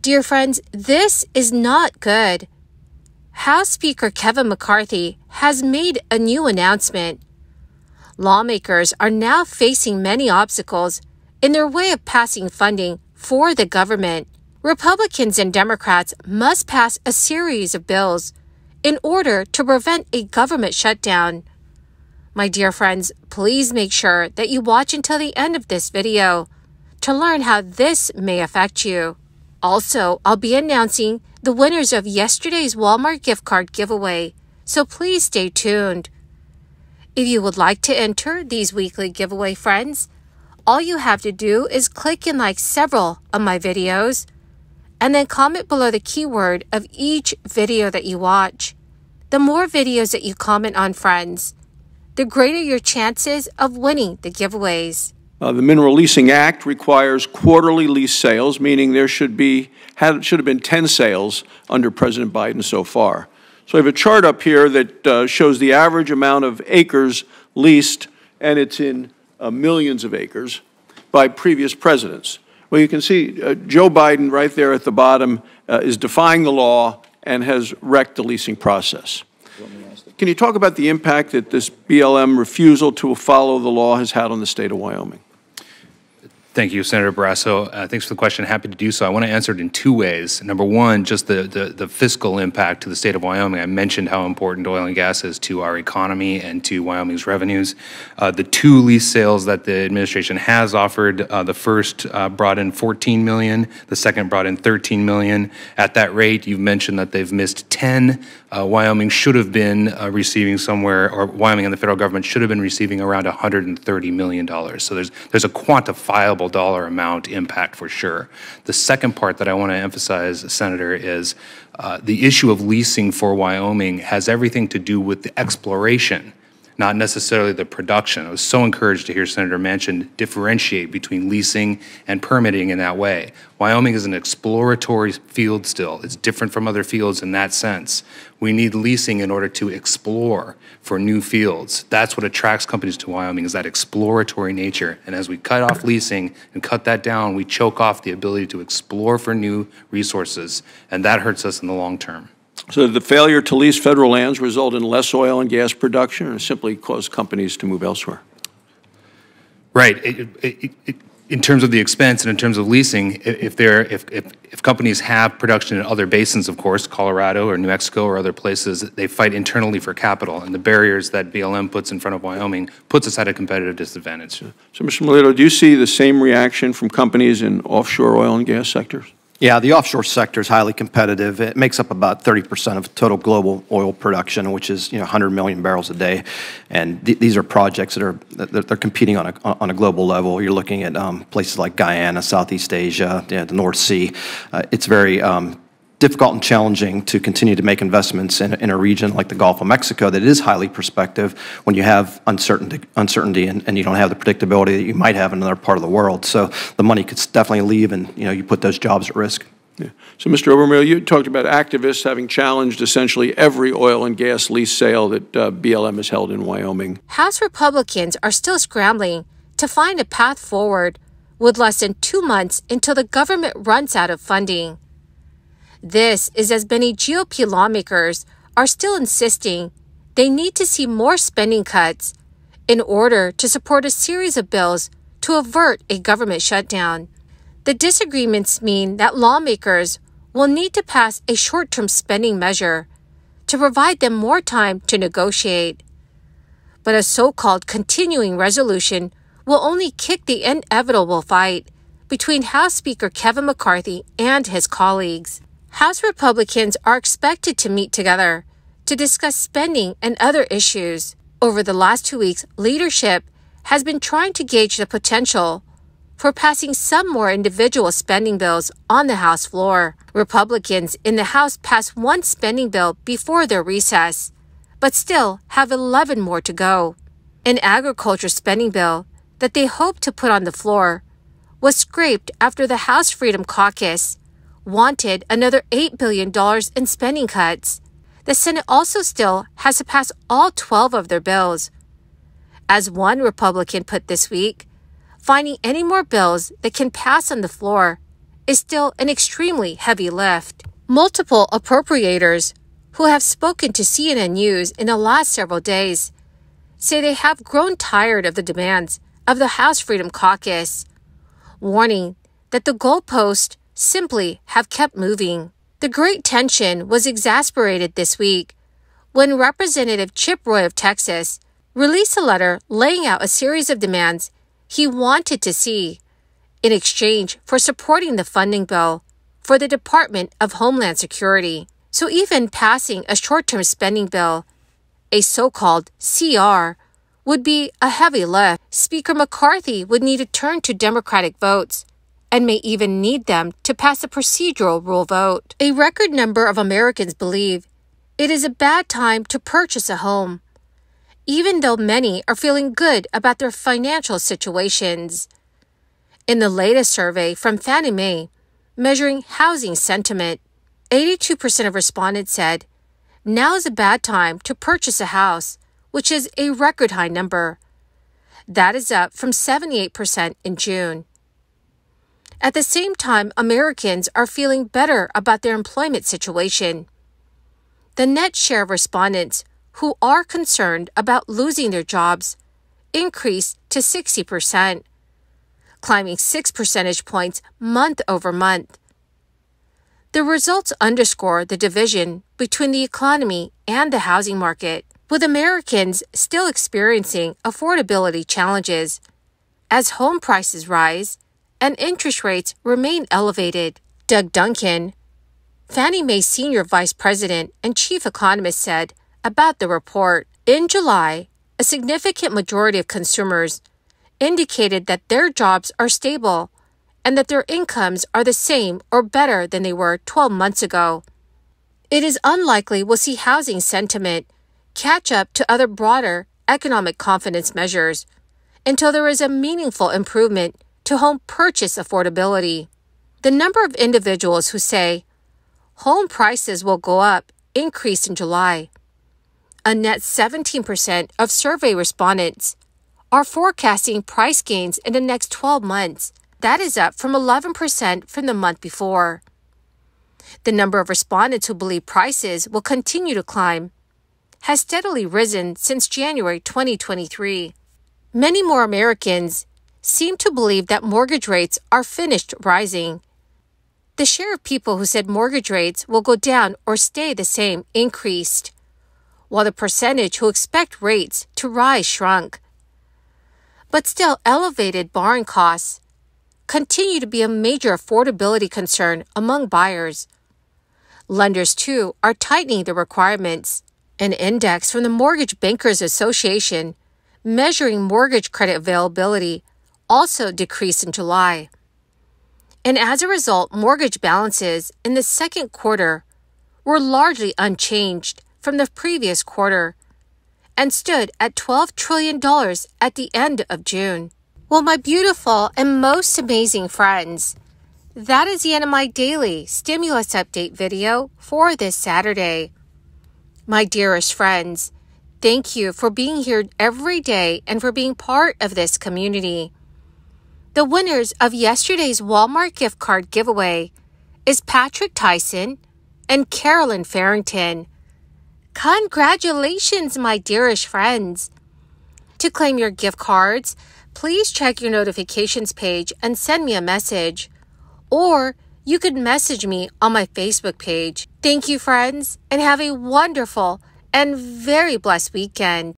Dear friends, this is not good. House Speaker Kevin McCarthy has made a new announcement. Lawmakers are now facing many obstacles in their way of passing funding for the government. Republicans and Democrats must pass a series of bills in order to prevent a government shutdown. My dear friends, please make sure that you watch until the end of this video to learn how this may affect you. Also, I'll be announcing the winners of yesterday's Walmart gift card giveaway, so please stay tuned. If you would like to enter these weekly giveaway, friends, all you have to do is click and like several of my videos, and then comment below the keyword of each video that you watch. The more videos that you comment on, friends, the greater your chances of winning the giveaways. The Mineral Leasing Act requires quarterly lease sales, meaning there should have been 10 sales under President Biden so far. So I have a chart up here that shows the average amount of acres leased, and it's in millions of acres, by previous presidents. Well, you can see Joe Biden right there at the bottom is defying the law and has wrecked the leasing process. Can you talk about the impact that this BLM refusal to follow the law has had on the state of Wyoming? Thank you, Senator Barrasso. Thanks for the question. Happy to do so. I want to answer it in two ways. Number one, just the fiscal impact to the state of Wyoming. I mentioned how important oil and gas is to our economy and to Wyoming's revenues. The two lease sales that the administration has offered, the first brought in $14 million, the second brought in $13 million. At that rate, you've mentioned that they've missed 10. Wyoming should have been receiving somewhere, or Wyoming and the federal government should have been receiving around $130 million. So there's a quantifiable dollar amount impact for sure. The second part that I want to emphasize, Senator, is the issue of leasing for Wyoming has everything to do with the exploration, not necessarily the production. I was so encouraged to hear Senator Manchin differentiate between leasing and permitting in that way. Wyoming is an exploratory field still. It's different from other fields in that sense. We need leasing in order to explore for new fields. That's what attracts companies to Wyoming, is that exploratory nature. And as we cut off leasing and cut that down, we choke off the ability to explore for new resources, and that hurts us in the long term. So did the failure to lease federal lands result in less oil and gas production, or simply cause companies to move elsewhere? Right. In terms of the expense and in terms of leasing, if companies have production in other basins, of course, Colorado or New Mexico or other places, they fight internally for capital, and the barriers that BLM puts in front of Wyoming puts us at a competitive disadvantage. So, Mr. Melito, do you see the same reaction from companies in offshore oil and gas sectors? Yeah, the offshore sector is highly competitive. It makes up about 30% of total global oil production, which is 100 million barrels a day. And these are projects that they're competing on a global level. You're looking at places like Guyana, Southeast Asia, the North Sea. It's very difficult and challenging to continue to make investments in a region like the Gulf of Mexico that is highly prospective when you have uncertainty and you don't have the predictability that you might have in another part of the world. So the money could definitely leave, and you put those jobs at risk. Yeah. So, Mr. Obermiller, you talked about activists having challenged essentially every oil and gas lease sale that BLM has held in Wyoming. House Republicans are still scrambling to find a path forward with less than 2 months until the government runs out of funding. This is as many GOP lawmakers are still insisting they need to see more spending cuts in order to support a series of bills to avert a government shutdown. The disagreements mean that lawmakers will need to pass a short-term spending measure to provide them more time to negotiate. But a so-called continuing resolution will only kick the inevitable fight between House Speaker Kevin McCarthy and his colleagues. House Republicans are expected to meet together to discuss spending and other issues. Over the last 2 weeks, leadership has been trying to gauge the potential for passing some more individual spending bills on the House floor. Republicans in the House passed one spending bill before their recess, but still have 11 more to go. An agriculture spending bill that they hoped to put on the floor was scraped after the House Freedom Caucus wanted another $8 billion in spending cuts. The Senate also still has to pass all 12 of their bills. As one Republican put this week, finding any more bills that can pass on the floor is still an extremely heavy lift. Multiple appropriators who have spoken to CNN News in the last several days say they have grown tired of the demands of the House Freedom Caucus, warning that the goalposts simply have kept moving. The great tension was exasperated this week when Representative Chip Roy of Texas released a letter laying out a series of demands he wanted to see in exchange for supporting the funding bill for the Department of Homeland Security. So even passing a short-term spending bill, a so-called CR, would be a heavy lift. Speaker McCarthy would need to turn to Democratic votes and may even need them to pass a procedural rule vote. A record number of Americans believe it is a bad time to purchase a home, even though many are feeling good about their financial situations. In the latest survey from Fannie Mae, measuring housing sentiment, 82% of respondents said, now is a bad time to purchase a house, which is a record high number. That is up from 78% in June. At the same time, Americans are feeling better about their employment situation. The net share of respondents who are concerned about losing their jobs increased to 60%, climbing 6 percentage points month over month. The results underscore the division between the economy and the housing market, with Americans still experiencing affordability challenges as home prices rise and interest rates remain elevated. Doug Duncan, Fannie Mae Senior Vice President and Chief Economist, said about the report, in July, a significant majority of consumers indicated that their jobs are stable and that their incomes are the same or better than they were 12 months ago. It is unlikely we'll see housing sentiment catch up to other broader economic confidence measures until there is a meaningful improvement to home purchase affordability. The number of individuals who say home prices will go up increased in July. A net 17% of survey respondents are forecasting price gains in the next 12 months. That is up from 11% from the month before. The number of respondents who believe prices will continue to climb has steadily risen since January 2023. Many more Americans seem to believe that mortgage rates are finished rising. The share of people who said mortgage rates will go down or stay the same increased, while the percentage who expect rates to rise shrunk. But still, elevated borrowing costs continue to be a major affordability concern among buyers. Lenders, too, are tightening the requirements. An index from the Mortgage Bankers Association measuring mortgage credit availability also decreased in July. And as a result, mortgage balances in the second quarter were largely unchanged from the previous quarter and stood at $12 trillion at the end of June. Well, my beautiful and most amazing friends, that is the end of my daily stimulus update video for this Saturday. My dearest friends, thank you for being here every day and for being part of this community. The winners of yesterday's Walmart gift card giveaway is Patrick Tyson and Carolyn Farrington. Congratulations, my dearest friends. To claim your gift cards, please check your notifications page and send me a message. Or you could message me on my Facebook page. Thank you, friends, and have a wonderful and very blessed weekend.